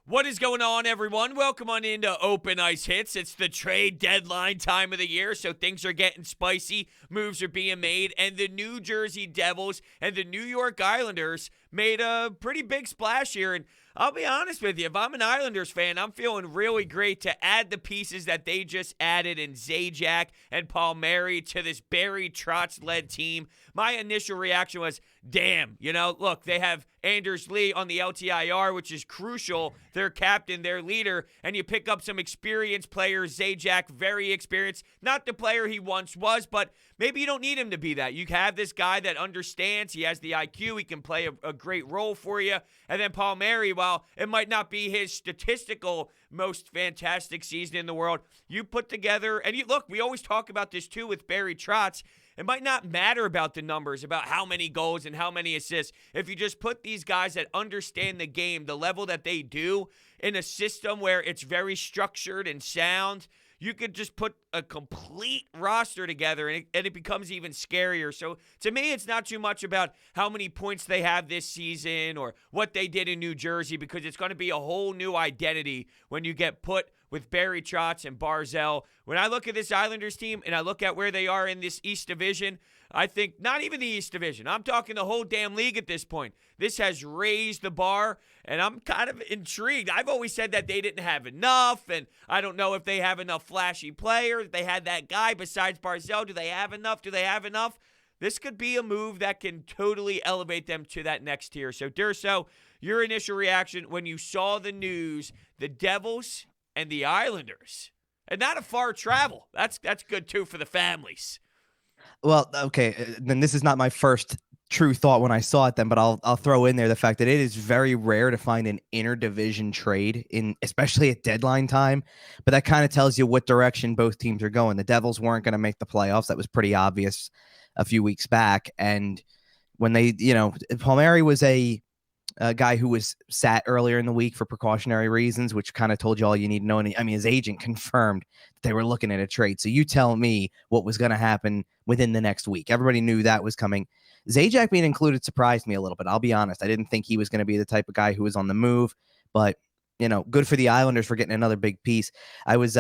What is going on, everyone? Welcome on into Open Ice Hits. It's the trade deadline time of the year, so things are getting spicy. Moves are being made, and the New Jersey Devils and the New York Islanders made a pretty big splash here. And I'll be honest with you, if I'm an Islanders fan, I'm feeling really great to add the pieces that they just added in Zajac and Palmieri to this Barry Trotz-led team. My initial reaction was, damn, look, they have Anders Lee on the LTIR, which is crucial. Their captain, their leader, and you pick up some experienced players. Zajac, very experienced. Not the player he once was, but maybe you don't need him to be that. You have this guy that understands. He has the IQ. He can play a great role for you. And then Palmieri, while it might not be his statistical most fantastic season in the world, you put together, and look, we always talk about this too with Barry Trotz. It might not matter about the numbers, about how many goals and how many assists. If you just put these guys that understand the game, the level that they do, in a system where it's very structured and sound, you could just put a complete roster together, and it becomes even scarier. So to me, it's not too much about how many points they have this season or what they did in New Jersey, because it's going to be a whole new identity when you get put with Barry Trotz and Barzell. When I look at this Islanders team and I look at where they are in this East Division, I think not even the East Division. I'm talking the whole damn league at this point. This has raised the bar, and I'm kind of intrigued. I've always said that they didn't have enough, and I don't know if they have enough flashy players. They had that guy besides Barzell. Do they have enough? Do they have enough? This could be a move that can totally elevate them to that next tier. So, Durso, your initial reaction when you saw the news, the Devils and the Islanders, and not a far travel. That's good too for the families. Well, okay, then this is not my first true thought when I saw it then, but I'll throw in there the fact that it is very rare to find an interdivision trade especially at deadline time. But that kind of tells you what direction both teams are going. The Devils weren't going to make the playoffs. That was pretty obvious a few weeks back. And when they, Palmieri was a guy who was sat earlier in the week for precautionary reasons, which kind of told you all you need to know. And his agent confirmed that they were looking at a trade. So you tell me what was going to happen within the next week. Everybody knew that was coming. Zajac being included surprised me a little bit. I'll be honest. I didn't think he was going to be the type of guy who was on the move, but good for the Islanders for getting another big piece. I was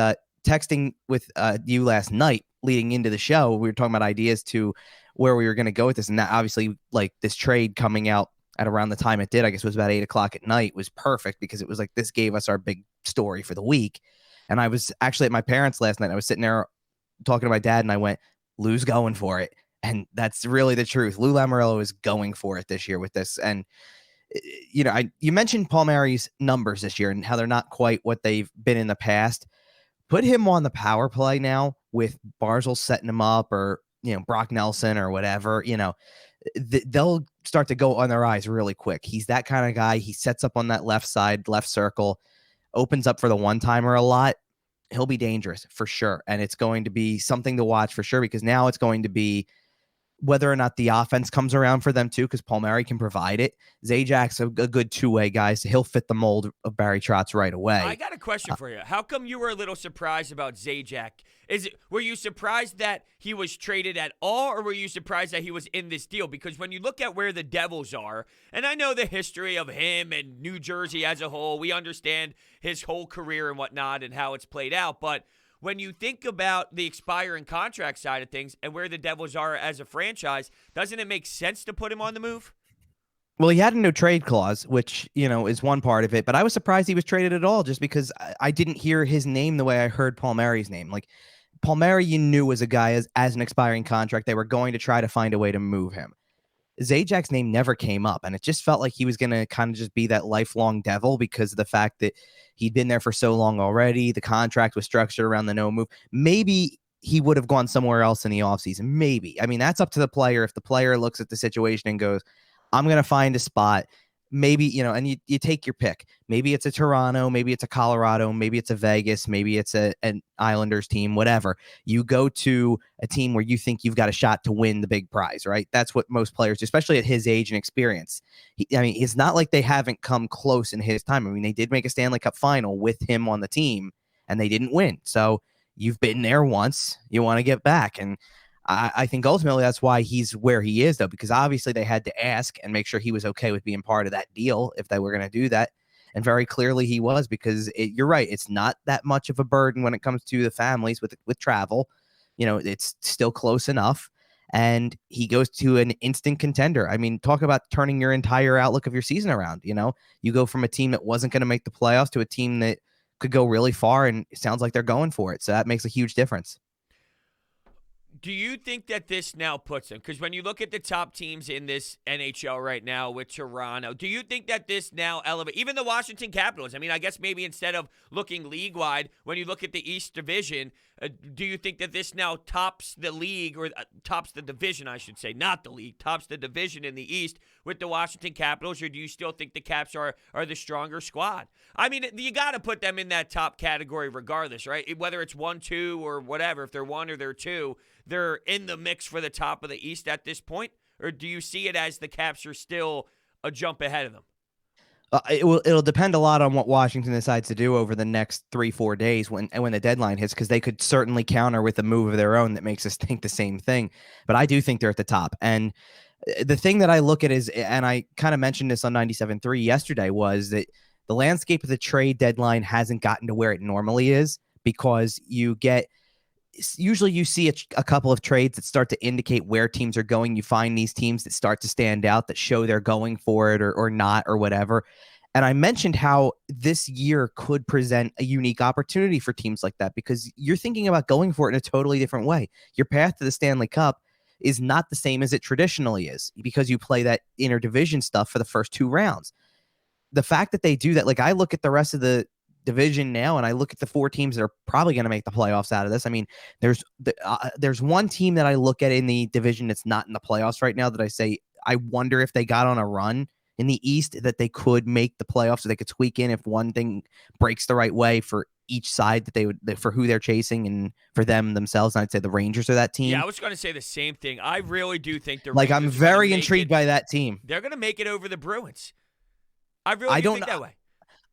texting with you last night leading into the show. We were talking about ideas to where we were going to go with this. And that obviously, like, this trade coming out at around the time it did, I guess it was about 8:00 at night, was perfect because it was like, this gave us our big story for the week. And I was actually at my parents' last night. I was sitting there talking to my dad and I went, Lou's going for it. And that's really the truth. Lou Lamoriello is going for it this year with this. And, you mentioned Palmieri's numbers this year and how they're not quite what they've been in the past. Put him on the power play now with Barzell setting him up, or, Brock Nelson or whatever, they'll start to go on their eyes really quick. He's that kind of guy. He sets up on that left side, left circle, opens up for the one-timer a lot. He'll be dangerous for sure. And it's going to be something to watch for sure, because now it's going to be whether or not the offense comes around for them too, because Palmieri can provide it. Zajac's a good two-way guy, so he'll fit the mold of Barry Trotz right away. I got a question for you. How come you were a little surprised about Zajac? Were you surprised that he was traded at all, or were you surprised that he was in this deal? Because when you look at where the Devils are, and I know the history of him and New Jersey as a whole, we understand his whole career and whatnot and how it's played out, but when you think about the expiring contract side of things and where the Devils are as a franchise, doesn't it make sense to put him on the move? Well, he had a no trade clause, which, is one part of it. But I was surprised he was traded at all, just because I didn't hear his name the way I heard Palmieri's name. Like, Palmieri, you knew, was a guy as an expiring contract. They were going to try to find a way to move him. Zajac's name never came up, and it just felt like he was going to kind of just be that lifelong Devil because of the fact that he'd been there for so long already. The contract was structured around the no move. Maybe he would have gone somewhere else in the offseason. Maybe. I mean, that's up to the player. If the player looks at the situation and goes, I'm going to find a spot, maybe, and you take your pick. Maybe it's a Toronto, maybe it's a Colorado, maybe it's a Vegas, maybe it's an Islanders team, whatever. You go to a team where you think you've got a shot to win the big prize, right? That's what most players do, especially at his age and experience. It's not like they haven't come close in his time. I mean, they did make a Stanley Cup final with him on the team, and they didn't win. So you've been there once. You want to get back. And I think ultimately that's why he's where he is, though, because obviously they had to ask and make sure he was okay with being part of that deal if they were going to do that. And very clearly he was, because you're right. It's not that much of a burden when it comes to the families with travel. It's still close enough. And he goes to an instant contender. I mean, talk about turning your entire outlook of your season around. You go from a team that wasn't going to make the playoffs to a team that could go really far, and it sounds like they're going for it. So that makes a huge difference. Do you think that this now puts them? Because when you look at the top teams in this NHL right now with Toronto, do you think that this now elevates even the Washington Capitals? I mean, I guess maybe instead of looking league-wide, when you look at the East Division, do you think that this now tops the league, or tops the division, I should say, not the league, tops the division in the East with the Washington Capitals, or do you still think the Caps are the stronger squad? I mean, you got to put them in that top category regardless, right? Whether it's 1, 2, or whatever, if they're 1 or they're 2, they're in the mix for the top of the East at this point? Or do you see it as the Caps are still a jump ahead of them? It'll depend a lot on what Washington decides to do over the next 3-4 days when the deadline hits, because they could certainly counter with a move of their own that makes us think the same thing. But I do think they're at the top. And the thing that I look at is, and I kind of mentioned this on 97.3 yesterday, was that the landscape of the trade deadline hasn't gotten to where it normally is, because usually you see a couple of trades that start to indicate where teams are going. You find these teams that start to stand out, that show they're going for it or not or whatever. And I mentioned how this year could present a unique opportunity for teams like that, because you're thinking about going for it in a totally different way. Your path to the Stanley Cup is not the same as it traditionally is, because you play that interdivision stuff for the first 2 rounds. The fact that they do that, like, I look at the rest of the division now, and I look at the 4 teams that are probably going to make the playoffs out of this. I mean, there's one team that I look at in the division that's not in the playoffs right now that I say, I wonder if they got on a run in the East that they could make the playoffs, so they could squeak in if one thing breaks the right way for each side for who they're chasing and for them themselves. And I'd say the Rangers are that team. Yeah, I was going to say the same thing. I really do think the Rangers, I'm very intrigued by that team. They're going to make it over the Bruins. I really do think that way.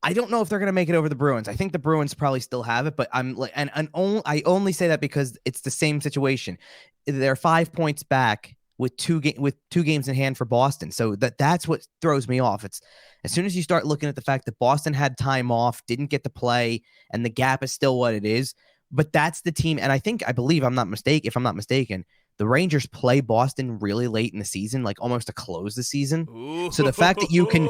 I don't know if they're going to make it over the Bruins. I think the Bruins probably still have it, but I only say that because it's the same situation. They're 5 points back with two games in hand for Boston. So that's what throws me off. It's as soon as you start looking at the fact that Boston had time off, didn't get to play, and the gap is still what it is. But that's the team. And I believe if I'm not mistaken, the Rangers play Boston really late in the season, like almost to close the season. Ooh. So the fact that you can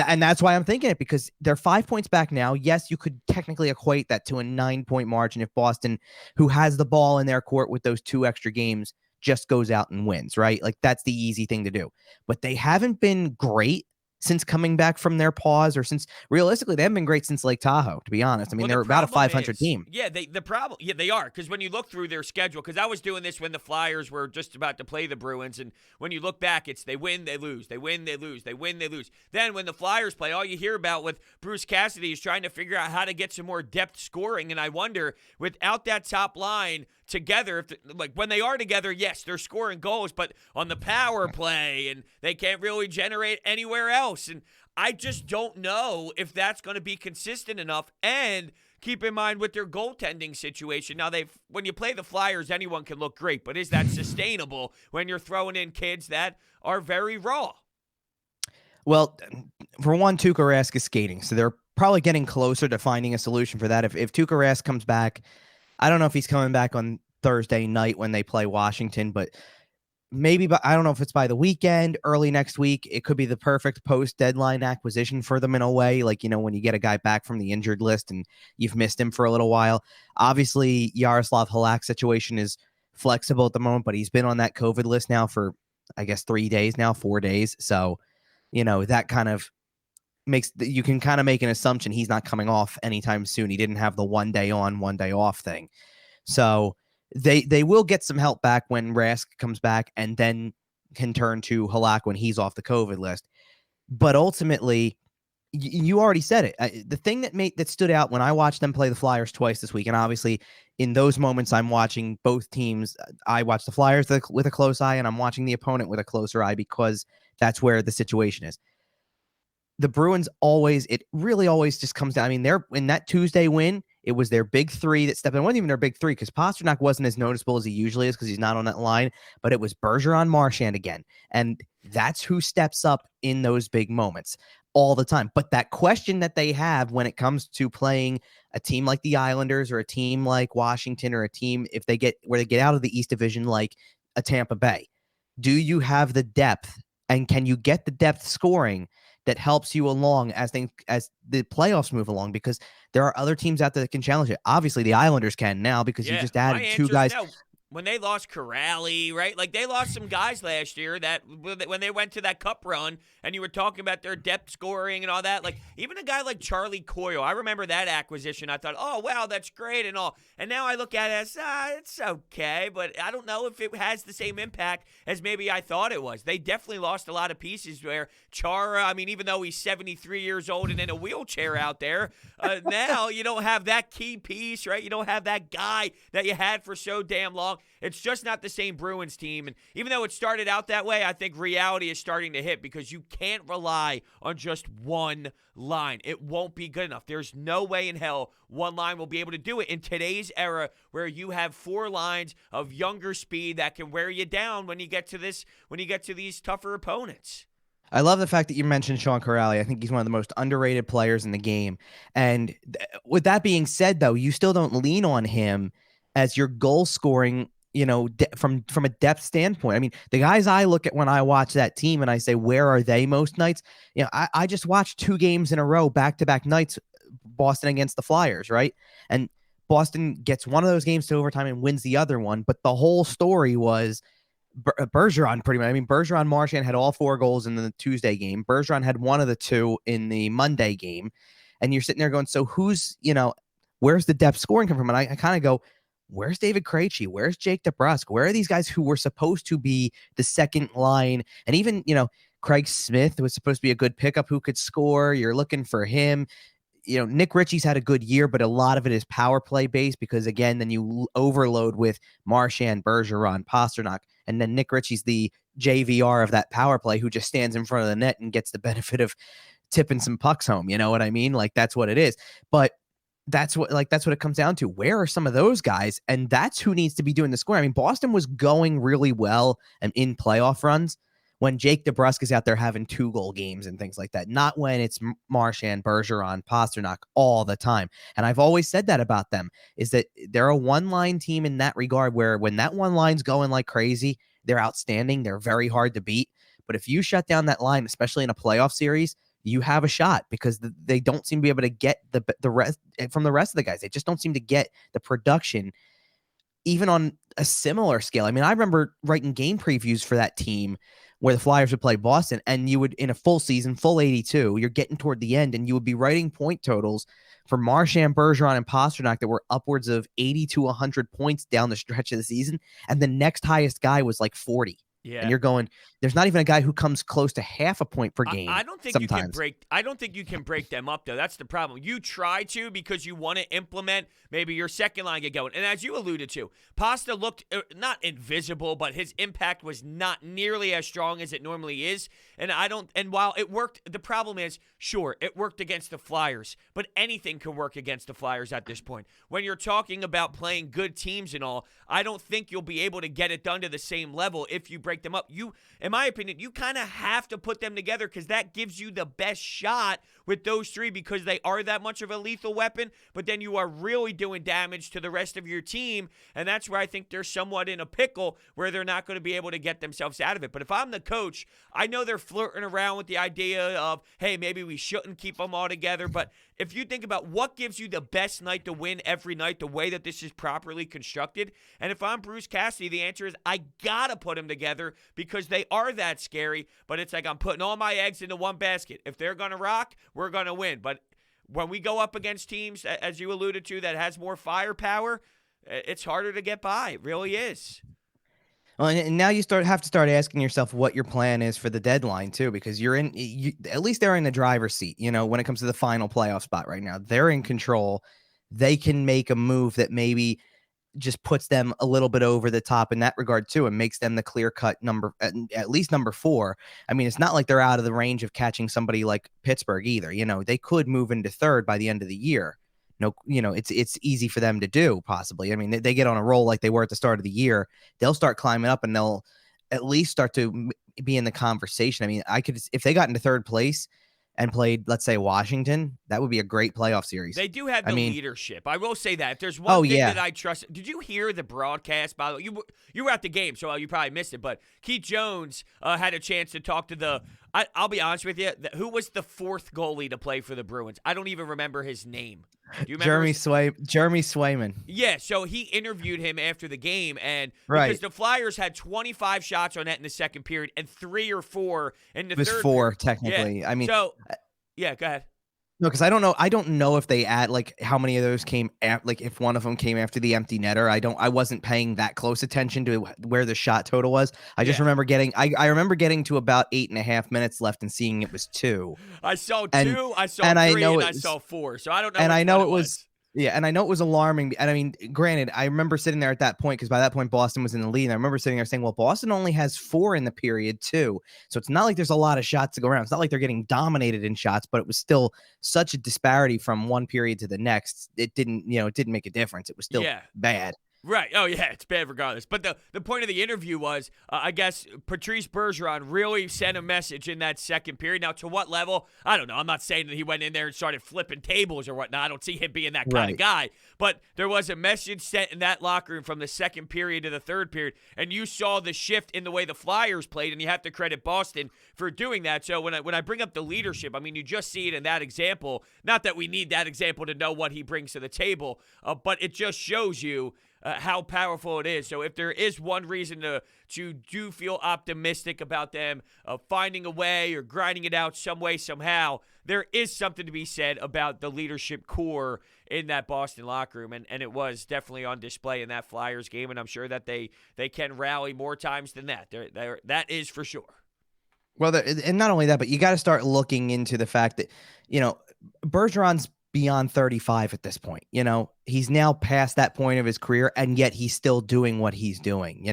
and that's why I'm thinking it, because they're 5 points back now. Yes, you could technically equate that to a 9-point margin if Boston, who has the ball in their court with those 2 extra games, just goes out and wins, right? Like, that's the easy thing to do. But they haven't been great since coming back from their pause, or since realistically they haven't been great since Lake Tahoe, to be honest. I mean, they're about a 500 team. Yeah, they are, because when you look through their schedule, because I was doing this when the Flyers were just about to play the Bruins, and when you look back, it's they win, they lose, they win, they lose, they win, they lose. Then when the Flyers play, all you hear about with Bruce Cassidy is trying to figure out how to get some more depth scoring, and I wonder, without that top line together, when they are together, yes, they're scoring goals, but on the power play, and they can't really generate anywhere else. And I just don't know if that's going to be consistent enough. And keep in mind with their goaltending situation. Now, when you play the Flyers, anyone can look great, but is that sustainable when you're throwing in kids that are very raw? Well, for one, Tuukka Rask is skating, so they're probably getting closer to finding a solution for that. If Tuukka Rask comes back, I don't know if he's coming back on Thursday night when they play Washington, but maybe, but I don't know if it's by the weekend, early next week. It could be the perfect post-deadline acquisition for them in a way, like, when you get a guy back from the injured list and you've missed him for a little while. Obviously, Yaroslav Halak's situation is flexible at the moment, but he's been on that COVID list now for, I guess, 4 days. So, that kind of you can kind of make an assumption he's not coming off anytime soon. He didn't have the 1 day on, 1 day off thing. So they will get some help back when Rask comes back, and then can turn to Halak when he's off the COVID list. But ultimately, you already said it. The thing that stood out when I watched them play the Flyers twice this week, and obviously in those moments I'm watching both teams. I watch the Flyers with a close eye, and I'm watching the opponent with a closer eye, because that's where the situation is. The Bruins it really always just comes down. I mean, they're in that Tuesday win, it was their big 3 that stepped in. It wasn't even their big 3, because Pasternak wasn't as noticeable as he usually is, because he's not on that line, but it was Bergeron, Marchand again. And that's who steps up in those big moments. all the time. But that question that they have when it comes to playing a team like the Islanders or a team like Washington or a team if they get where they get out of the East Division like a Tampa Bay, do you have the depth and can you get the depth scoring that helps you along as the playoffs move along? Because there are other teams out there that can challenge it. Obviously, the Islanders can now because you Yeah, just my added two answer is guys. no. When they lost Corrali, right? Like they lost some guys last year that when they went to that cup run and you were talking about their depth scoring and all that. Like even a guy like Charlie Coyle, I remember that acquisition. I thought, oh, wow, that's great and all. And now I look at it as, it's okay, but I don't know if it has the same impact as maybe I thought it was. They definitely lost a lot of pieces where Chara, I mean, even though he's 73 years old and in a wheelchair out there, now you don't have that key piece, right? You don't have that guy that you had for so damn long. It's just not the same Bruins team. And even though it started out that way, I think reality is starting to hit because you can't rely on just one line. It won't be good enough. There's no way in hell one line will be able to do it in today's era where you have four lines of younger speed that can wear you down when you get to these tougher opponents. I love the fact that you mentioned Sean Corrali. I think he's one of the most underrated players in the game. And with that being said, though, you still don't lean on him as your goal scoring, from a depth standpoint. I mean, the guys I look at when I watch that team and I say, where are they most nights? I just watched 2 games in a row, back-to-back nights, Boston against the Flyers, right? And Boston gets one of those games to overtime and wins the other one. But the whole story was Bergeron, pretty much. I mean, Bergeron Marchand had all 4 goals in the Tuesday game. Bergeron had one of the 2 in the Monday game. And you're sitting there going, so where's the depth scoring come from? And I kind of go, where's David Krejci? Where's Jake DeBrusk? Where are these guys who were supposed to be the second line? And even, Craig Smith was supposed to be a good pickup who could score. You're looking for him. Nick Ritchie's had a good year, but a lot of it is power play based because, again, then you overload with Marchand, Bergeron, Pasternak, and then Nick Ritchie's the JVR of that power play who just stands in front of the net and gets the benefit of tipping some pucks home. You know what I mean? Like, that's what it is. But that's what it comes down to. Where are some of those guys? And that's who needs to be doing the scoring. I mean, Boston was going really well and in playoff runs when Jake DeBrusk is out there having 2-goal games and things like that. Not when it's Marchand, Bergeron, Pasternak all the time. And I've always said that about them, is that they're a one-line team in that regard where when that one line's going like crazy, they're outstanding. They're very hard to beat. But if you shut down that line, especially in a playoff series, you have a shot because they don't seem to be able to get the rest from the rest of the guys. They just don't seem to get the production even on a similar scale. I mean, I remember writing game previews for that team where the Flyers would play Boston, and you would, in a full season, full 82, you're getting toward the end, and you would be writing point totals for Marchand, Bergeron, and Pasternak that were upwards of 80 to 100 points down the stretch of the season, and the next highest guy was like 40. Yeah. And you're going, there's not even a guy who comes close to half a point per game. I don't think sometimes. I don't think you can break them up, though. That's the problem. You try to because you want to implement maybe your second line get going. And as you alluded to, Pasta looked not invisible, but his impact was not nearly as strong as it normally is. And while it worked, the problem is, sure, it worked against the Flyers, but anything can work against the Flyers at this point. When you're talking about playing good teams and all, I don't think you'll be able to get it done to the same level if you break them up. In my opinion, you kind of have to put them together because that gives you the best shot with those 3 because they are that much of a lethal weapon, but then you are really doing damage to the rest of your team, and that's where I think they're somewhat in a pickle where they're not going to be able to get themselves out of it. But if I'm the coach, I know they're flirting around with the idea of, hey, maybe we shouldn't keep them all together, but if you think about what gives you the best night to win every night, the way that this is properly constructed, and if I'm Bruce Cassidy, the answer is I got to put them together because they are that scary, but it's like I'm putting all my eggs into one basket. If they're going to rock, we're going to win. But when we go up against teams, as you alluded to, that has more firepower, it's harder to get by. It really is. Well, and now you have to start asking yourself what your plan is for the deadline too, because at least they're in the driver's seat. When it comes to the final playoff spot right now, they're in control. They can make a move that maybe just puts them a little bit over the top in that regard too, and makes them the clear-cut number, at least number 4. I mean, it's not like they're out of the range of catching somebody like Pittsburgh either. They could move into 3rd by the end of the year. No, it's easy for them to do possibly. I mean, they get on a roll like they were at the start of the year. They'll start climbing up and they'll at least start to be in the conversation. I mean, if they got into 3rd place and played, let's say, Washington, that would be a great playoff series. They do have I the mean, leadership. I will say that. If there's oh one thing yeah, that I trust. Did you hear the broadcast, by the way? You were at the game, so you probably missed it. But Keith Jones had a chance to talk to the I'll be honest with you. Who was the fourth goalie to play for the Bruins? I don't even remember his name. Do you remember? Jeremy Swayman. Yeah, so he interviewed him after the game, and Right. because the Flyers had 25 shots on net in the second period and 3 or 4 in the It was third 4 period. technically. Yeah. I mean, So, yeah, go ahead. no, because I don't know. I don't know if they add like how many of those came like if one of them came after the empty netter. I wasn't paying that close attention to where the shot total was. I just remember getting I remember getting to about 8.5 minutes left and seeing it was 2. I saw 2, I saw 3, and I know and it I was, saw 4. So I don't know. and which I know one it was. Yeah, and I know it was alarming. And I mean, granted, I remember sitting there at that point because by that point Boston was in the lead. And I remember sitting there saying, well, Boston only has 4 in the period too. So it's not like there's a lot of shots to go around. It's not like they're getting dominated in shots, but it was still such a disparity from one period to the next. It didn't make a difference. It was still bad. Right. Oh, yeah, it's bad regardless. But the point of the interview was, I guess, Patrice Bergeron really sent a message in that second period. Now, to what level? I don't know. I'm not saying that he went in there and started flipping tables or whatnot. I don't see him being that kind of guy. But there was a message sent in that locker room from the second period to the third period, and you saw the shift in the way the Flyers played, and you have to credit Boston for doing that. So when I bring up the leadership, I mean, you just see it in that example. Not that we need that example to know what he brings to the table, but it just shows you how powerful it is. So if there is one reason to do feel optimistic about them finding a way or grinding it out some way, somehow, there is something to be said about the leadership core in that Boston locker room. And it was definitely on display in that Flyers game, and I'm sure that they can rally more times than that. That is for sure. Well, and not only that, but you got to start looking into the fact that, Bergeron's beyond 35 at this point. He's now past that point of his career, and yet he's still doing what he's doing.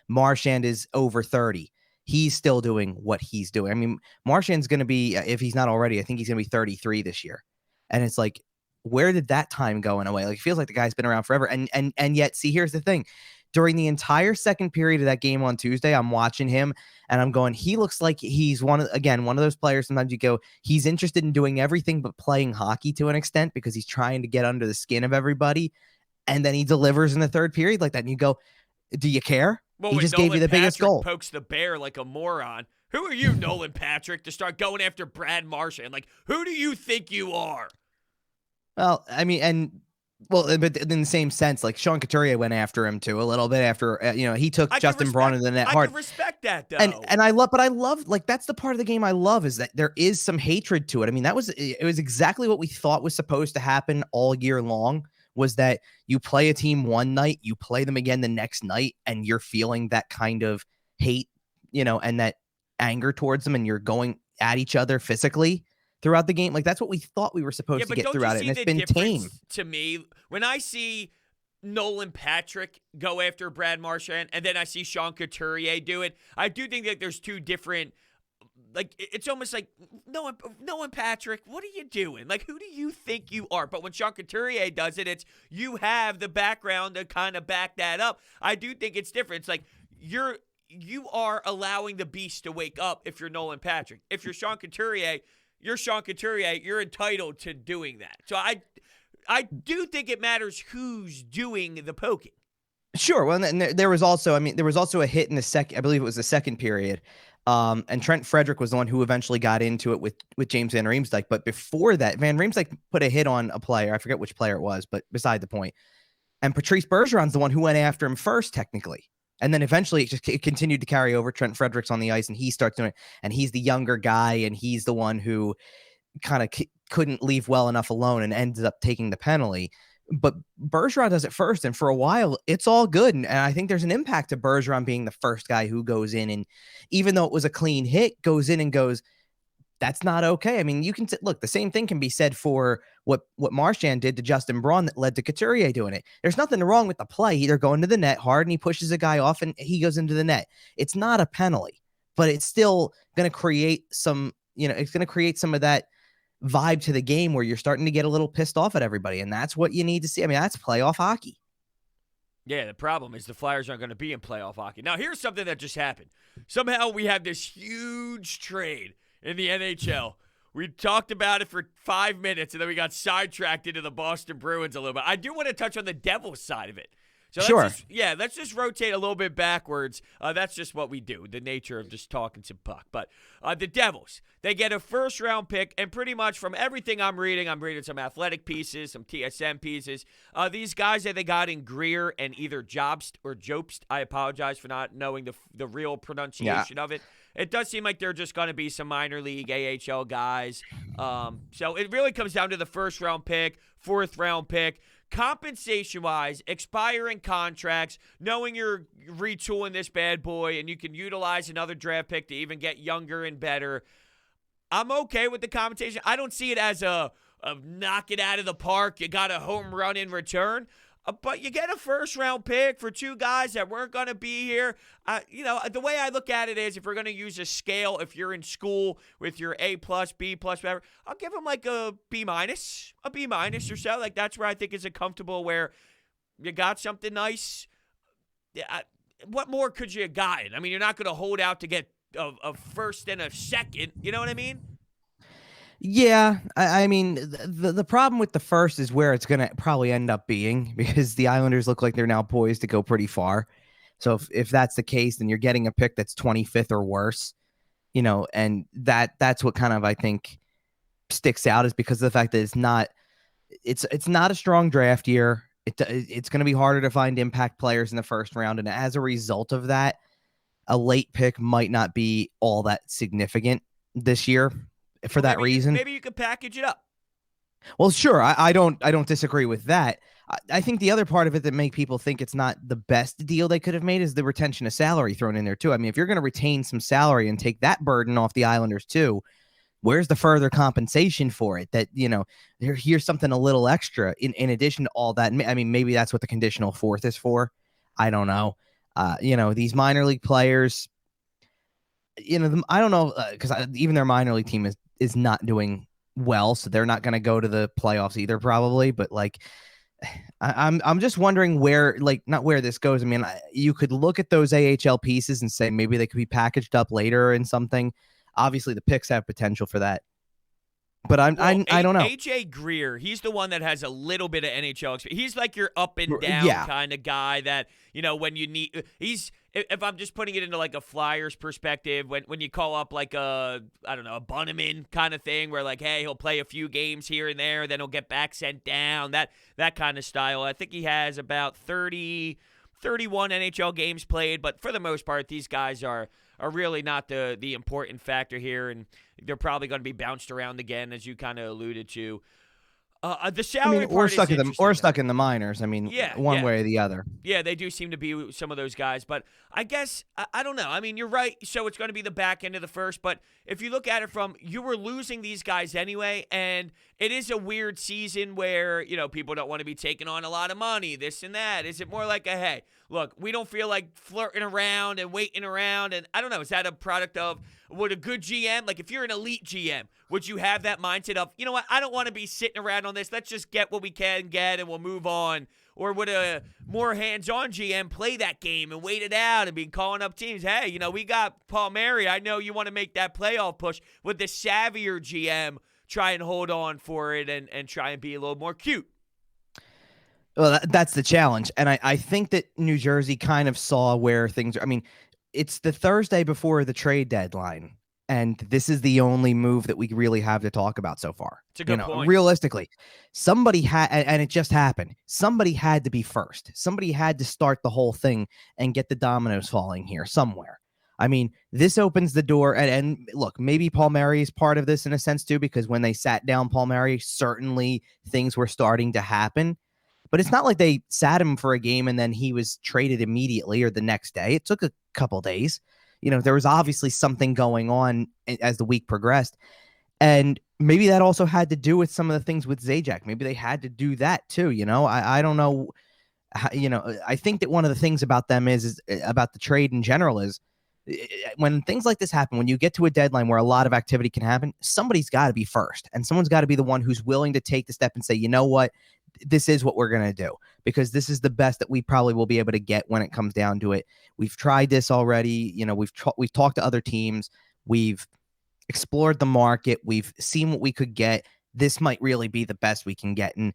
Marchand is over 30. He's still doing what he's doing. I mean, Marchand's going to be, if he's not already, I think he's going to be 33 this year. And it's like, where did that time go in a way? Like, it feels like the guy's been around forever. And yet, see, here's the thing. During the entire second period of that game on Tuesday, I'm watching him and I'm going, he looks like he's one of those players. Sometimes you go, he's interested in doing everything but playing hockey to an extent because he's trying to get under the skin of everybody. And then he delivers in the third period like that. And you go, do you care? Well, he just gave you the biggest goal. Pokes the bear like a moron. Who are you, Nolan Patrick, to start going after Brad Marchand? Like, who do you think you are? Well, I mean, but in the same sense, like Sean Couturier went after him too a little bit after he took Justin Braun into the net hard. I can respect that though, and I love like that's the part of the game I love is that there is some hatred to it. I mean, it was exactly what we thought was supposed to happen all year long. Was that you play a team one night, you play them again the next night, and you're feeling that kind of hate, and that anger towards them, and you're going at each other physically throughout the game. Like, that's what we thought we were supposed to get throughout it, and it's been tame. To me, when I see Nolan Patrick go after Brad Marchand, and then I see Sean Couturier do it, I do think that there's two different, like, it's almost like, Nolan Patrick, what are you doing? Like, who do you think you are? But when Sean Couturier does it, it's you have the background to kind of back that up. I do think it's different. It's like you are allowing the beast to wake up if you're Nolan Patrick. If you're Sean Couturier, you're entitled to doing that. So I do think it matters who's doing the poking. Sure. Well, and there was also a hit in the second, I believe it was the second period. And Trent Frederick was the one who eventually got into it with James Van Riemsdyk. But before that, Van Riemsdyk put a hit on a player. I forget which player it was, but beside the point. And Patrice Bergeron's the one who went after him first, technically. And then eventually it continued to carry over. Trent Frederick's on the ice and he starts doing it. And he's the younger guy. And he's the one who kind of couldn't leave well enough alone and ended up taking the penalty. But Bergeron does it first. And for a while, it's all good. And I think there's an impact to Bergeron being the first guy who goes in. And even though it was a clean hit, goes in and goes, that's not okay. I mean, you can look, the same thing can be said for what Marchand did to Justin Braun that led to Couturier doing it. There's nothing wrong with the play. They're going to the net hard and he pushes a guy off and he goes into the net. It's not a penalty, but it's still going to create some, it's going to create some of that vibe to the game where you're starting to get a little pissed off at everybody. And that's what you need to see. I mean, that's playoff hockey. Yeah, the problem is the Flyers aren't going to be in playoff hockey. Now, here's something that just happened. Somehow we have this huge trade in the NHL We talked about it for 5 minutes, and then we got sidetracked into the Boston Bruins a little bit. I do want to touch on the Devils side of it. So Sure. let's just rotate a little bit backwards. That's just what we do, the nature of just talking some puck. But the Devils, they get a first-round pick, and pretty much from everything I'm reading some athletic pieces, some TSM pieces. These guys that they got in Greer and either Jobst or Jobst, I apologize for not knowing the real pronunciation of it. It does seem like they're just going to be some minor league AHL guys. So it really comes down to the first-round pick, fourth-round pick. Compensation-wise, expiring contracts, knowing you're retooling this bad boy and you can utilize another draft pick to even get younger and better, I'm okay with the compensation. I don't see it as a knock it out of the park, you got a home run in return. But you get a first-round pick for two guys that weren't going to be here. The way I look at it is if we're going to use a scale, if you're in school with your A+, B+, whatever, I'll give them like a B-, a B- or so. Like that's where I think is a comfortable where you got something nice. Yeah, what more could you have gotten? I mean, you're not going to hold out to get a first and a second. You know what I mean? Yeah, I mean, the problem with the first is where it's going to probably end up being because the Islanders look like they're now poised to go pretty far. So if that's the case, then you're getting a pick that's 25th or worse, and that's what kind of I think sticks out is because of the fact that it's not a strong draft year. It's going to be harder to find impact players in the first round, and as a result of that, a late pick might not be all that significant this year. For that reason, maybe you could package it up. Well, sure. I don't disagree with that. I think the other part of it that make people think it's not the best deal they could have made is the retention of salary thrown in there too. I mean, if you're going to retain some salary and take that burden off the Islanders too, where's the further compensation for it? That here's something a little extra in addition to all that. I mean, maybe that's what the conditional fourth is for. I don't know. These minor league players. I don't know because even their minor league team is not doing well, so they're not going to go to the playoffs either, probably. But I'm just wondering where, not where this goes. I mean, you could look at those AHL pieces and say maybe they could be packaged up later in something. Obviously, the picks have potential for that. But I don't know. AJ Greer, he's the one that has a little bit of NHL experience. He's like your up and down kind of guy that, when you need – if I'm just putting it into like a Flyers perspective, when you call up like a Bunneman kind of thing where like, hey, he'll play a few games here and there, then he'll get back sent down, that kind of style. I think he has about 31 NHL games played, but for the most part, these guys are really not the important factor here, and they're probably going to be bounced around again, as you kind of alluded to. The salary or stuck in the minors. I mean, one way or the other. Yeah, they do seem to be some of those guys, but I guess I don't know. I mean, you're right. So it's going to be the back end of the first, but if you look at it from you were losing these guys anyway, and it is a weird season where people don't want to be taking on a lot of money, this and that. Is it more like a hey, look, we don't feel like flirting around and waiting around, and I don't know. Is that a product of would a good GM, like if you're an elite GM, would you have that mindset of, you know what, I don't want to be sitting around on this. Let's just get what we can get and we'll move on. Or would a more hands-on GM play that game and wait it out and be calling up teams? Hey, we got Palmieri. I know you want to make that playoff push. Would the savvier GM try and hold on for it and try and be a little more cute? Well, that's the challenge. And I think that New Jersey kind of saw where things are. I mean, it's the Thursday before the trade deadline, and this is the only move that we really have to talk about so far. It's a good point. Realistically, somebody had, and it just happened. Somebody had to be first. Somebody had to start the whole thing and get the dominoes falling here somewhere. I mean, this opens the door, and look, maybe Palmieri is part of this in a sense too, because when they sat down Palmieri, certainly things were starting to happen. But it's not like they sat him for a game and then he was traded immediately or the next day. It took a couple days. There was obviously something going on as the week progressed. And maybe that also had to do with some of the things with Zajac. Maybe they had to do that too. I don't know. I think that one of the things about them is about the trade in general is when things like this happen, when you get to a deadline where a lot of activity can happen, somebody's got to be first. And someone's got to be the one who's willing to take the step and say, you know what? This is what we're going to do because this is the best that we probably will be able to get when it comes down to it. We've tried this already. We've talked to other teams. We've explored the market. We've seen what we could get. This might really be the best we can get. And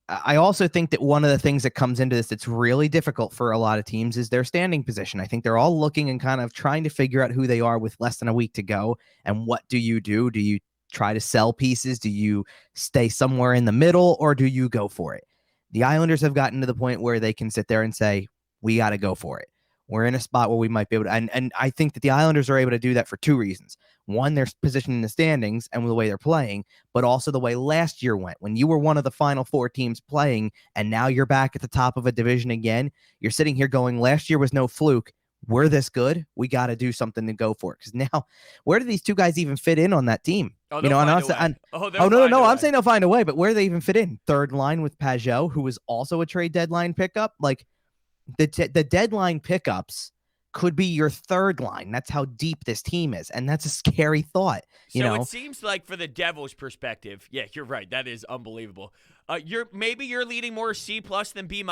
I also think that one of the things that comes into this that's really difficult for a lot of teams is their standing position. I think they're all looking and kind of trying to figure out who they are with less than a week to go. And what do you do? Do you try to sell pieces? Do you stay somewhere in the middle, or do you go for it? The Islanders have gotten to the point where they can sit there and say, we got to go for it. We're in a spot where we might be able to, and I think that the Islanders are able to do that for two reasons. One, their position in the standings and the way they're playing, but also the way last year went. When you were one of the final four teams playing, and now you're back at the top of a division again, you're sitting here going, last year was no fluke. We're this good. We got to do something to go for it. Because now, where do these two guys even fit in on that team? Oh, no, I'm saying they'll find a way, but where do they even fit in? Third line with Pajot, who was also a trade deadline pickup. Like, the deadline pickups could be your third line. That's how deep this team is, and that's a scary thought. It seems like for the Devils' perspective, yeah, you're right. That is unbelievable. You're leading more C+ than B-,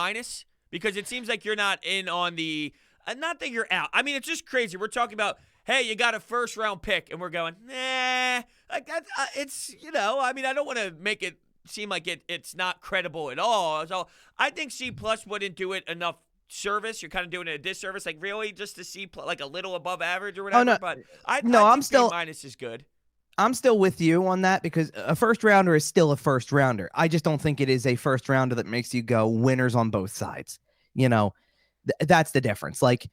because it seems like you're not in on the. Not that you're out. I mean, it's just crazy. We're talking about, hey, you got a first-round pick, and we're going, nah. Like that, it's I mean, I don't want to make it seem like it's not credible at all. So I think C+ wouldn't do it enough service. You're kind of doing it a disservice, like really just to see like a little above average or whatever. Oh, no. But I'm still B- is good. I'm still with you on that, because a first rounder is still a first rounder. I just don't think it is a first rounder that makes you go winners on both sides. That's the difference. Like,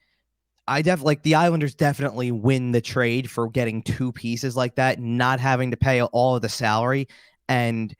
the Islanders definitely win the trade for getting two pieces like that, not having to pay all of the salary and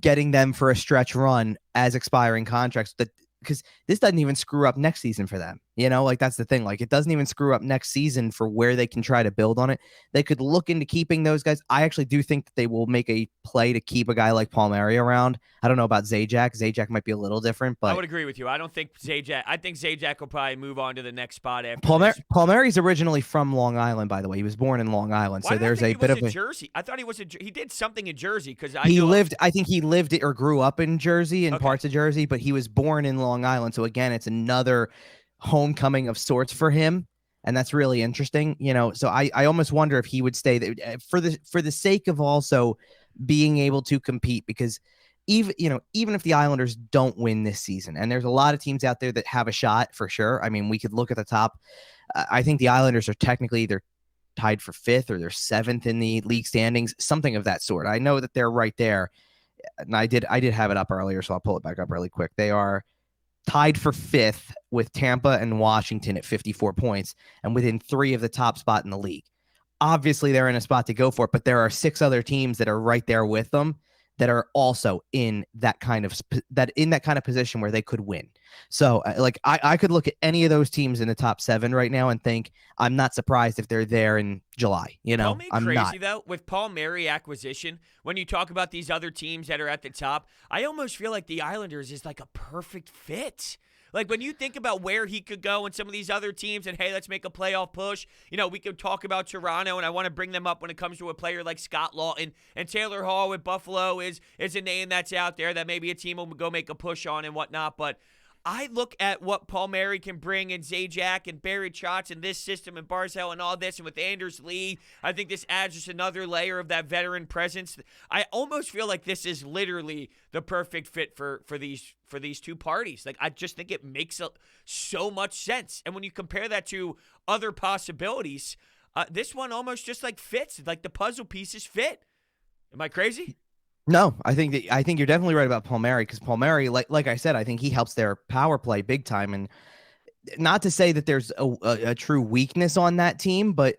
getting them for a stretch run as expiring contracts. Because this doesn't even screw up next season for them. That's the thing. Like, it doesn't even screw up next season for where they can try to build on it. They could look into keeping those guys. I actually do think that they will make a play to keep a guy like Palmieri around. I don't know about Zajac. Zajac might be a little different, but I would agree with you. I think Zajac will probably move on to the next spot after Palmieri's originally from Long Island, by the way. He was born in Long Island, so there's a bit of a Jersey. I thought he was he did something in Jersey because I think he lived or grew up in Jersey and parts of Jersey, but he was born in Long Island. So again, it's another homecoming of sorts for him, and that's really interesting. So I almost wonder if he would stay there for the sake of also being able to compete, because even if the Islanders don't win this season, and there's a lot of teams out there that have a shot for sure. I mean, we could look at the top. I think the Islanders are technically either tied for 5th or they're 7th in the league standings, something of that sort. I know that they're right there, and I did have it up earlier, so I'll pull it back up really quick. They are tied for 5th with Tampa and Washington at 54 points and within 3 of the top spot in the league. Obviously, they're in a spot to go for it, but there are 6 other teams that are right there with them that are also in that kind of position where they could win. So I could look at any of those teams in the top 7 right now and think I'm not surprised if they're there in July. I'm crazy though with Palmieri acquisition. When you talk about these other teams that are at the top, I almost feel like the Islanders is like a perfect fit. Like, when you think about where he could go and some of these other teams and, hey, let's make a playoff push. We could talk about Toronto, and I want to bring them up when it comes to a player like Scott Lawton. And Taylor Hall with Buffalo is a name that's out there that maybe a team will go make a push on and whatnot. But I look at what Palmieri can bring in Zajac and Barry Trotz and this system and Barzell and all this, and with Anders Lee, I think this adds just another layer of that veteran presence. I almost feel like this is literally the perfect fit for these two parties. Like, I just think it makes so much sense. And when you compare that to other possibilities, this one almost just like fits. Like, the puzzle pieces fit. Am I crazy? No, I think you're definitely right about Palmieri, because Palmieri, like I said, I think he helps their power play big time. And not to say that there's a true weakness on that team, but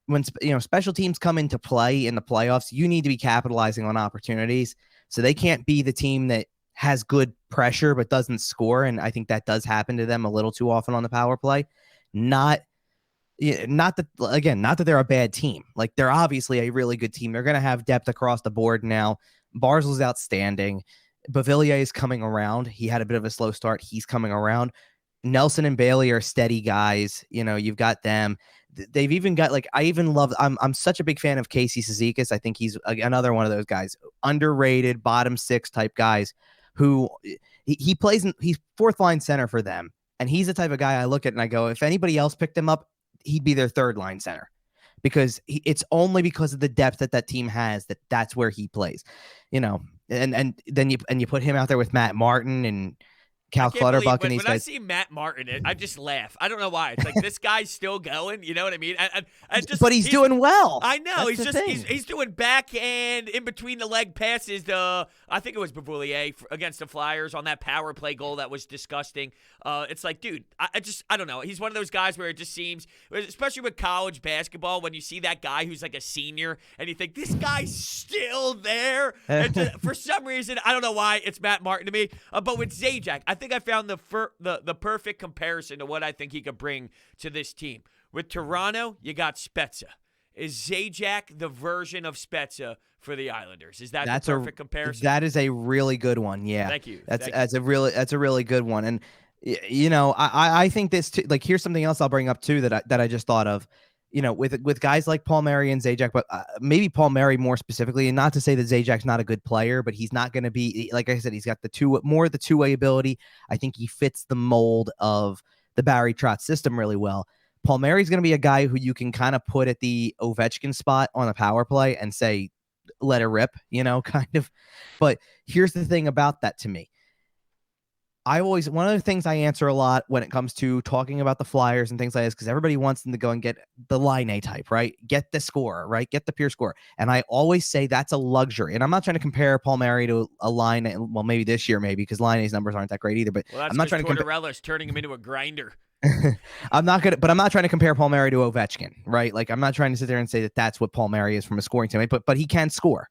when special teams come into play in the playoffs, you need to be capitalizing on opportunities. So they can't be the team that has good pressure but doesn't score, and I think that does happen to them a little too often on the power play. Not that they're a bad team. Like, they're obviously a really good team. They're going to have depth across the board now. Barzal's outstanding. Bavilier is coming around. He had a bit of a slow start. He's coming around. Nelson and Bailey are steady guys. You've got them. They've even got, I'm such a big fan of Casey Cizikas. I think he's another one of those guys, underrated bottom 6 type guys who he's 4th line center for them. And he's the type of guy I look at and I go, if anybody else picked him up, he'd be their 3rd line center, because it's only because of the depth that team has that's where he plays, and then you put him out there with Matt Martin and I Cal can't believe Clutterbuck and these when I guys. see Matt Martin, I just laugh. I don't know why. It's like this guy's still going. You know what I mean? I just, But he's doing well. I know That's the thing. he's doing backhand in between the leg passes. I think it was Bavoulier against the Flyers on that power play goal that was disgusting. It's like, dude, I don't know. He's one of those guys where it just seems, especially with college basketball, when you see that guy who's like a senior and you think this guy's still there. And for some reason, I don't know why it's Matt Martin to me. But with Zajac, I think I found the perfect comparison to what I think he could bring to this team. With Toronto, you got Spezza. Is Zajac the version of Spezza for the Islanders? Is that the perfect comparison? That is a really good one. Yeah. Thank you. That's a really good one. And I think this too, like, here's something else I'll bring up too that I just thought of. With guys like Palmieri and Zajac, but maybe Palmieri more specifically, and not to say that Zajac's not a good player, but he's not going to be, like I said, he's got the two-way ability. I think he fits the mold of the Barry Trotz system really well. Palmieri's going to be a guy who you can kind of put at the Ovechkin spot on a power play and say, let it rip, kind of. But here's the thing about that to me. One of the things I answer a lot when it comes to talking about the Flyers and things like this, because everybody wants them to go and get the line A type, right? Get the scorer, right? Get the pure scorer. And I always say that's a luxury. And I'm not trying to compare Palmieri to a line, well, maybe this year, because line A's numbers aren't that great either. But I'm not trying to compare. Tortorella's turning him into a grinder. I'm not trying to compare Palmieri to Ovechkin, right? Like, I'm not trying to sit there and say that that's what Palmieri is from a scoring standpoint, but he can score.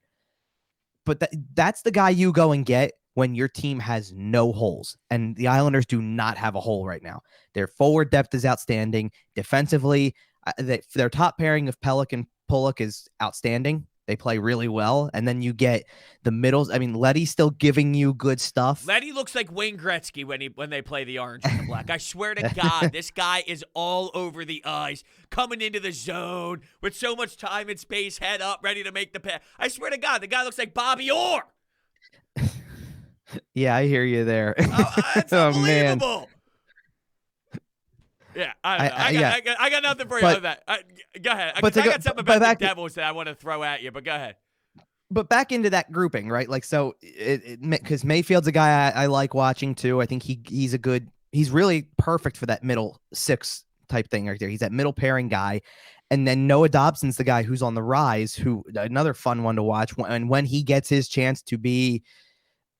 But that's the guy you go and get when your team has no holes, and the Islanders do not have a hole right now. Their forward depth is outstanding. Defensively, their top pairing of Pelech and Pulock is outstanding. They play really well. And then you get the middles. I mean, Leddy's still giving you good stuff. Leddy looks like Wayne Gretzky when they play the orange and the black. I swear to God, this guy is all over the ice, coming into the zone with so much time and space, head up, ready to make the pass. I swear to God, the guy looks like Bobby Orr. Yeah, I hear you there. It's unbelievable. Yeah, I got nothing for you on that. Go ahead. I got something about the Devils that I want to throw at you, but go ahead. But back into that grouping, right? Like, so, because Mayfield's a guy I like watching too. I think he's really perfect for that middle six type thing right there. He's that middle pairing guy. And then Noah Dobson's the guy who's on the rise, who another fun one to watch. And when he gets his chance to be,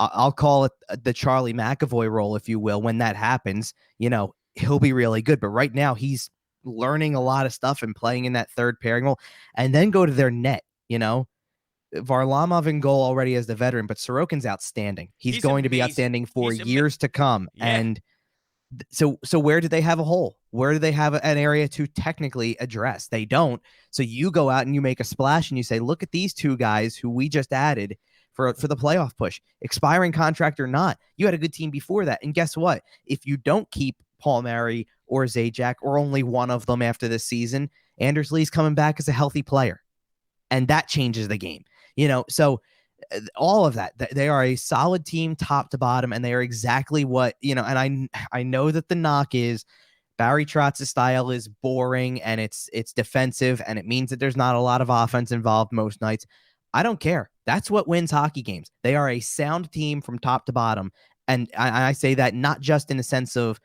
I'll call it the Charlie McAvoy role, if you will, when that happens, he'll be really good. But right now he's learning a lot of stuff and playing in that third pairing role. And then go to their net, Varlamov in goal already as the veteran, but Sorokin's outstanding. He's going to be outstanding for years to come. Yeah. And so where do they have a hole? Where do they have an area to technically address? They don't. So you go out and you make a splash and you say, look at these two guys who we just added for the playoff push, expiring contract or not. You had a good team before that. And guess what? If you don't keep Palmieri or Zajac or only one of them after this season, Anders Lee's coming back as a healthy player. And that changes the game. So all of that, they are a solid team top to bottom, and they are exactly what, and I know that the knock is Barry Trotz's style is boring and it's defensive, and it means that there's not a lot of offense involved most nights. I don't care. That's what wins hockey games. They are a sound team from top to bottom. And I say that not just in the sense of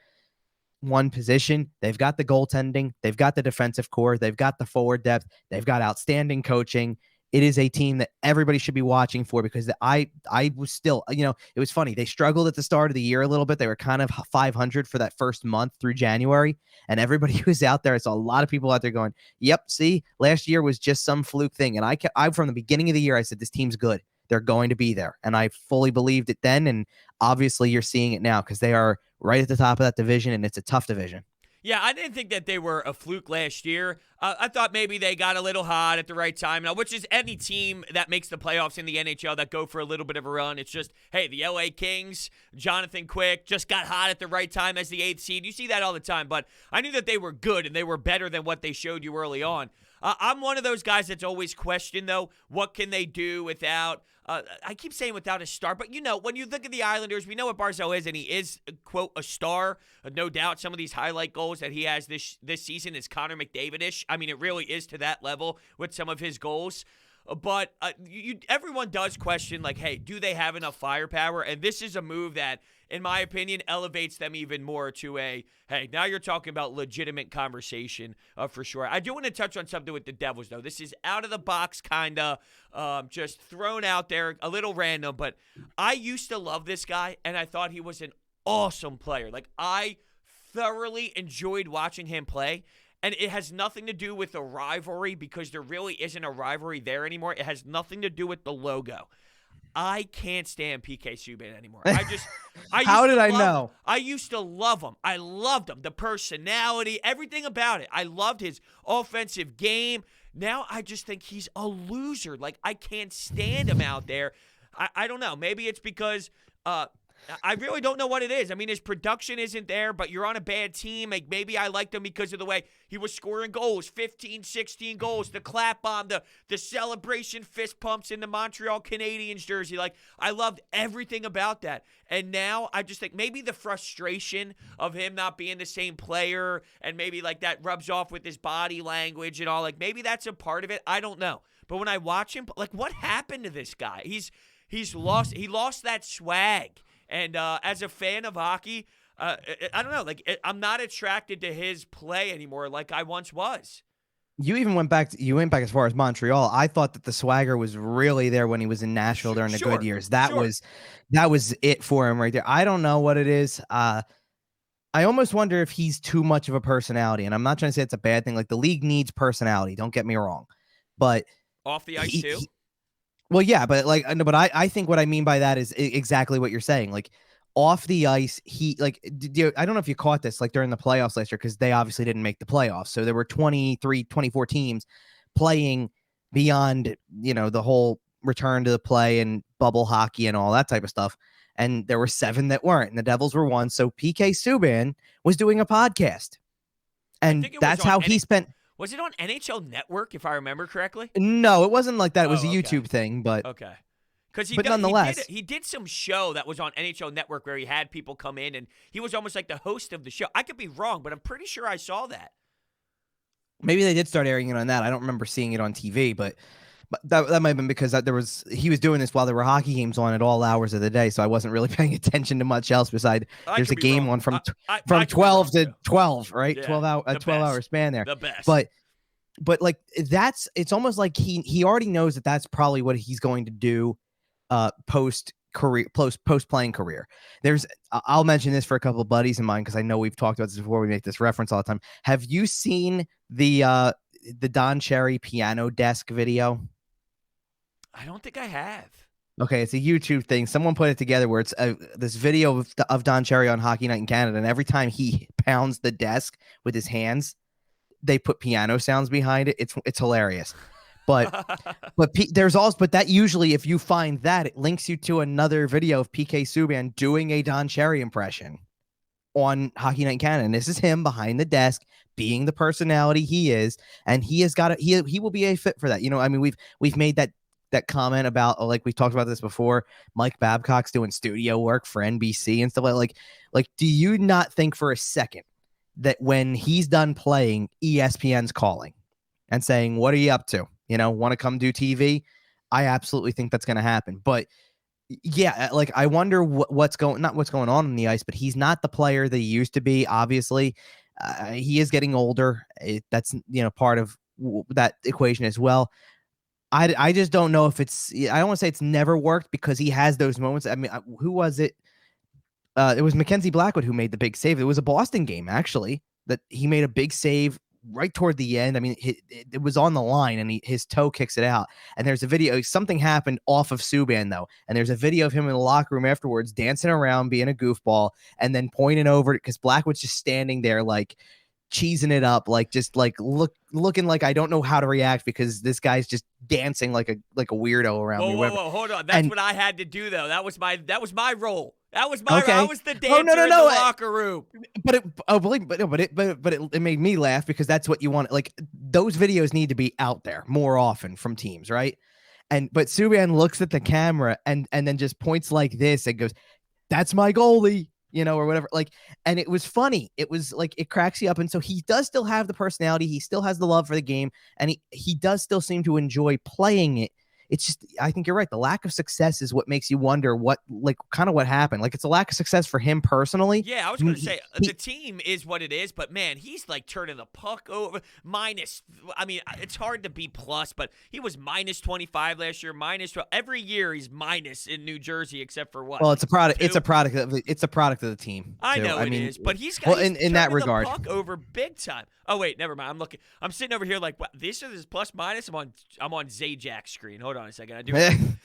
one position. They've got the goaltending. They've got the defensive core. They've got the forward depth. They've got outstanding coaching. It is a team that everybody should be watching for, because I was still, it was funny. They struggled at the start of the year a little bit. They were kind of 500 for that first month through January. And everybody was out there. I saw a lot of people out there going, yep, see, last year was just some fluke thing. And I from the beginning of the year, I said, this team's good. They're going to be there. And I fully believed it then. And obviously you're seeing it now, because they are right at the top of that division, and it's a tough division. Yeah, I didn't think that they were a fluke last year. I thought maybe they got a little hot at the right time, which is any team that makes the playoffs in the NHL that go for a little bit of a run. It's just, hey, the LA Kings, Jonathan Quick, just got hot at the right time as the 8th seed. You see that all the time, but I knew that they were good and they were better than what they showed you early on. I'm one of those guys that's always questioned, though, what can they do without I keep saying without a star, but when you look at the Islanders, we know what Barzal is, and he is, quote, a star. No doubt some of these highlight goals that he has this season is Connor McDavid-ish. I mean, it really is to that level with some of his goals. But everyone does question, like, hey, do they have enough firepower? And this is a move that, in my opinion, elevates them even more to a, hey, now you're talking about legitimate conversation for sure. I do want to touch on something with the Devils, though. This is out of the box, kind of just thrown out there, a little random. But I used to love this guy, and I thought he was an awesome player. Like, I thoroughly enjoyed watching him play. And it has nothing to do with the rivalry because there really isn't a rivalry there anymore. It has nothing to do with the logo. I can't stand PK Subban anymore. How did I know? I used to love him. I loved him. The personality, everything about it. I loved his offensive game. Now I just think he's a loser. Like, I can't stand him out there. I don't know. Maybe it's because I really don't know what it is. I mean, his production isn't there, but you're on a bad team. Like, maybe I liked him because of the way he was scoring goals, 15, 16 goals, the clap bomb, the celebration fist pumps in the Montreal Canadiens jersey. Like, I loved everything about that. And now I just think maybe the frustration of him not being the same player and maybe, like, that rubs off with his body language and all. Like, maybe that's a part of it. I don't know. But when I watch him, like, what happened to this guy? He lost that swag. And as a fan of hockey, I don't know. Like, I'm not attracted to his play anymore like I once was. You even went back as far as Montreal. I thought that the swagger was really there when he was in Nashville during the good years. That was it for him right there. I don't know what it is. I almost wonder if he's too much of a personality. And I'm not trying to say it's a bad thing. Like, the league needs personality. Don't get me wrong. But off the ice too? Well, yeah, but I think what I mean by that is exactly what you're saying. Like, off the ice, I don't know if you caught this, like, during the playoffs last year, because they obviously didn't make the playoffs. So there were 23, 24 teams playing beyond, the whole return to the play and bubble hockey and all that type of stuff. And there were 7 that weren't, and the Devils were 1. So PK Subban was doing a podcast. And that's how he spent. Was it on NHL Network, if I remember correctly? No, it wasn't like that. It was a YouTube thing, but okay. Because nonetheless, he did some show that was on NHL Network where he had people come in, and he was almost like the host of the show. I could be wrong, but I'm pretty sure I saw that. Maybe they did start airing it on that. I don't remember seeing it on TV, but that might have been because he was doing this while there were hockey games on at all hours of the day, so I wasn't really paying attention to much else besides there's a game on from 12 to 12, right? Yeah, 12-hour span there. The best. But like, it's almost like he already knows that that's probably what he's going to do post playing career. I'll mention this for a couple of buddies of mine because I know we've talked about this before. We make this reference all the time. Have you seen the Don Cherry piano desk video? I don't think I have. Okay, it's a YouTube thing. Someone put it together where it's this video of Don Cherry on Hockey Night in Canada, and every time he pounds the desk with his hands, they put piano sounds behind it. It's hilarious. But that usually, if you find that, it links you to another video of PK Subban doing a Don Cherry impression on Hockey Night in Canada. And this is him behind the desk being the personality he is, and he will be a fit for that. I mean, we've made that comment about, like, we've talked about this before, Mike Babcock's doing studio work for NBC and stuff like do you not think for a second that when he's done playing, ESPN's calling and saying, what are you up to? Want to come do TV? I absolutely think that's going to happen. But yeah, like, I wonder what's going on the ice, but he's not the player that he used to be. Obviously, he is getting older. That's part of that equation as well. I just don't know if I don't want to say it's never worked because he has those moments. I mean, who was it? It was Mackenzie Blackwood who made the big save. It was a Boston game, actually, that he made a big save right toward the end. I mean, it was on the line, and his toe kicks it out. And there's a video. Something happened off of Subban, though. And there's a video of him in the locker room afterwards dancing around, being a goofball, and then pointing over because Blackwood's just standing there, like, cheesing it up, like, just like looking like I don't know how to react because this guy's just dancing like a weirdo around me. Whoa, hold on. That's what I had to do, though. That was my role That was my. Okay. I was the dancer Oh, no, in the locker room. But it made me laugh because that's what you want. Like, those videos need to be out there more often from teams, right? But Subban looks at the camera and then just points like this and goes, "That's my goalie," or whatever. Like, and it was funny. It was like, it cracks you up. And so he does still have the personality. He still has the love for the game, and he does still seem to enjoy playing it. It's just, I think you're right. The lack of success is what makes you wonder what happened. Like, it's a lack of success for him personally. Yeah, I was going to say, the team is what it is, but man, he's like turning the puck over. It's hard to be plus, but he was minus 25 last year, minus 12. Every year he's minus in New Jersey, except for what? Well, it's a product. 2? It's a product of the team. I know it is, but he's in that regard, the puck over big time. Oh wait, never mind. I'm sitting over here like, what? This is his plus minus. I'm on Zajac screen. Hold on a second.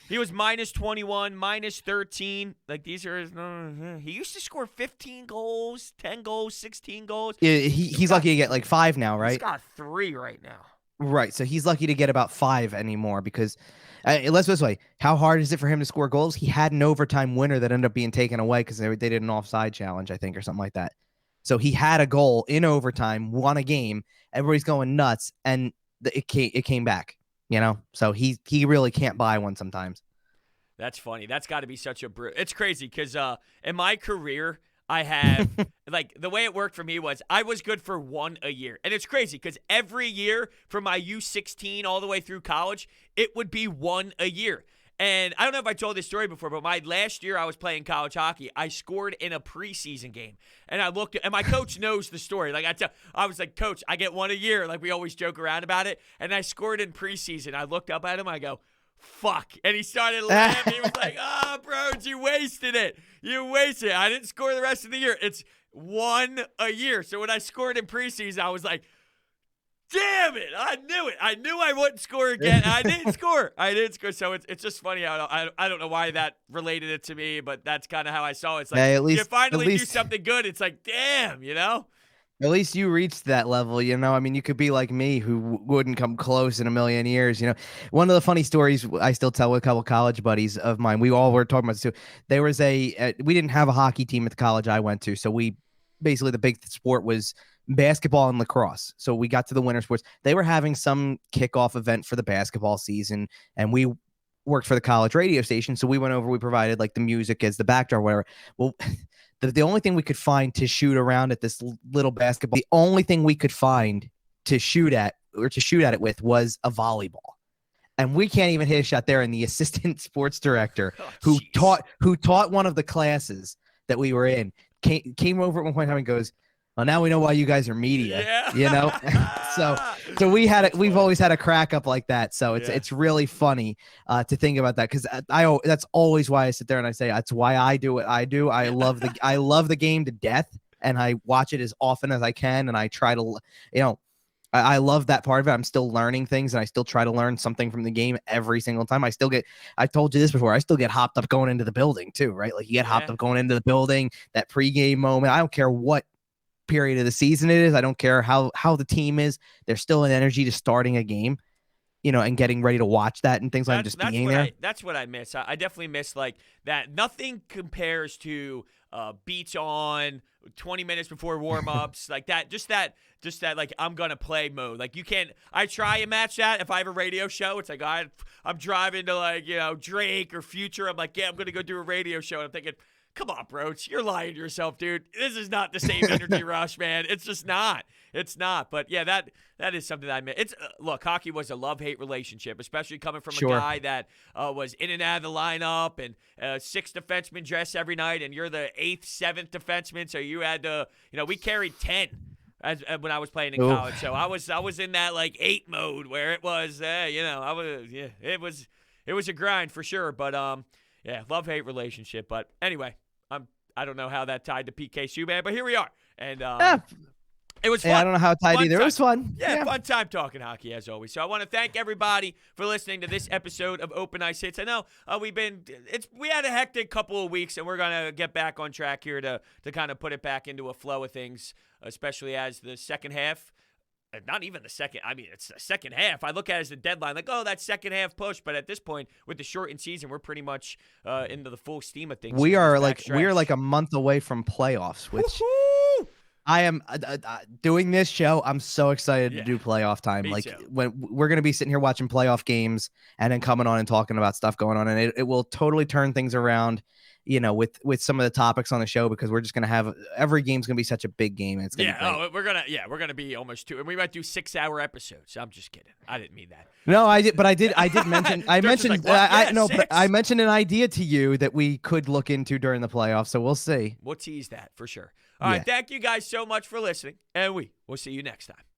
He was minus 21, minus 13. Like, these are his. He used to score 15 goals, 10 goals, 16 goals. Yeah, he's lucky to get like 5 now, right? He's got 3 right now. Right, so he's lucky to get about 5 anymore because, let's put it this way, how hard is it for him to score goals? He had an overtime winner that ended up being taken away because they did an offside challenge, I think, or something like that. So he had a goal in overtime, won a game. Everybody's going nuts, and it came back. So he really can't buy one sometimes. That's funny. That's got to be such a it's crazy because in my career I have like, the way it worked for me was I was good for 1 a year, and it's crazy because every year from my U16 all the way through college it would be 1 a year. And I don't know if I told this story before, but my last year I was playing college hockey, I scored in a preseason game. And I looked at, and my coach knows the story. Like, I was like, "Coach, I get 1 a year." Like, we always joke around about it. And I scored in preseason. I looked up at him. I go, "Fuck." And he started laughing. He was like, "Oh, Brodes, you wasted it. You wasted it. I didn't score the rest of the year. It's 1 a year." So when I scored in preseason, I was like, damn it! I knew it. I knew I wouldn't score again. I didn't score. So it's just funny how I don't know why that related it to me, but that's kind of how I saw it. It's like, you finally do something good. It's like, damn, At least you reached that level, you could be like me, who wouldn't come close in a million years. One of the funny stories I still tell with a couple college buddies of mine, we all were talking about this too. There was we didn't have a hockey team at the college I went to, so basically the big sport was basketball and lacrosse. So we got to the winter sports. They were having some kickoff event for the basketball season, and we worked for the college radio station. So we went over, we provided like the music as the backdrop or whatever. Well, the only thing we could find to shoot around at this little basketball, the only thing we could find to shoot at it with was a volleyball. And we can't even hit a shot there. And the assistant sports director who taught one of the classes that we were in came over at one point in time and goes, "Well, now we know why you guys are media." So we've always had a crack up like that. So it's really funny to think about that, because that's always why I sit there and I say that's why I do what I do. I love the game to death, and I watch it as often as I can, and I try to I love that part of it. I'm still learning things, and I still try to learn something from the game every single time. I told you this before, I still get hopped up going into the building too, right? Like, you get hopped up going into the building, that pregame moment. I don't care what period of the season it is. I don't care how the team is. There's still an energy to starting a game, and getting ready to watch that and things like just being there. That's what I miss. I definitely miss like that. Nothing compares to beats on 20 minutes before warm-ups, like that. Just that like, I'm gonna play mode. Like, you can't. I try and match that if I have a radio show. It's like I'm driving to like Drake or Future. I'm like, yeah, I'm gonna go do a radio show. And I'm thinking, come on, Broach, you're lying to yourself, dude. This is not the same energy rush, man. It's just not. It's not. But yeah, that is something that I miss. Look, hockey was a love-hate relationship, especially coming from a guy that was in and out of the lineup, and 6 defensemen dress every night, and you're the 8th, 7th defenseman, so you had to, we carried 10 when I was playing in college. So I was in that like 8 mode where it was, it was a grind for sure. But yeah, love-hate relationship. But anyway, I don't know how that tied to PK Subban, but here we are. And it was fun. Yeah, I don't know how it tied either. It was fun. Yeah, fun time talking hockey as always. So I want to thank everybody for listening to this episode of Open Ice Hits. I know we had a hectic couple of weeks, and we're gonna get back on track here to kind of put it back into a flow of things, especially as the second half not even the second. I mean, it's the second half. I look at it as the deadline, like, oh, that second half push. But at this point, with the shortened season, we're pretty much into the full steam of things. We are like a month away from playoffs, which Woo-hoo! I am doing this show. I'm so excited to do playoff time. Me Like too. when we're going to be sitting here watching playoff games and then coming on and talking about stuff going on. And it will totally turn things around, you know, with some of the topics on the show, because we're just going to have every game's going to be such a big game. And it's going to be great. We're going to be almost 2, and we might do 6-hour episodes. I'm just kidding. I didn't mean that. No, I did mention, I mentioned, like, I mentioned an idea to you that we could look into during the playoffs. So we'll see. We'll tease that for sure. All right. Thank you guys so much for listening, and we will see you next time.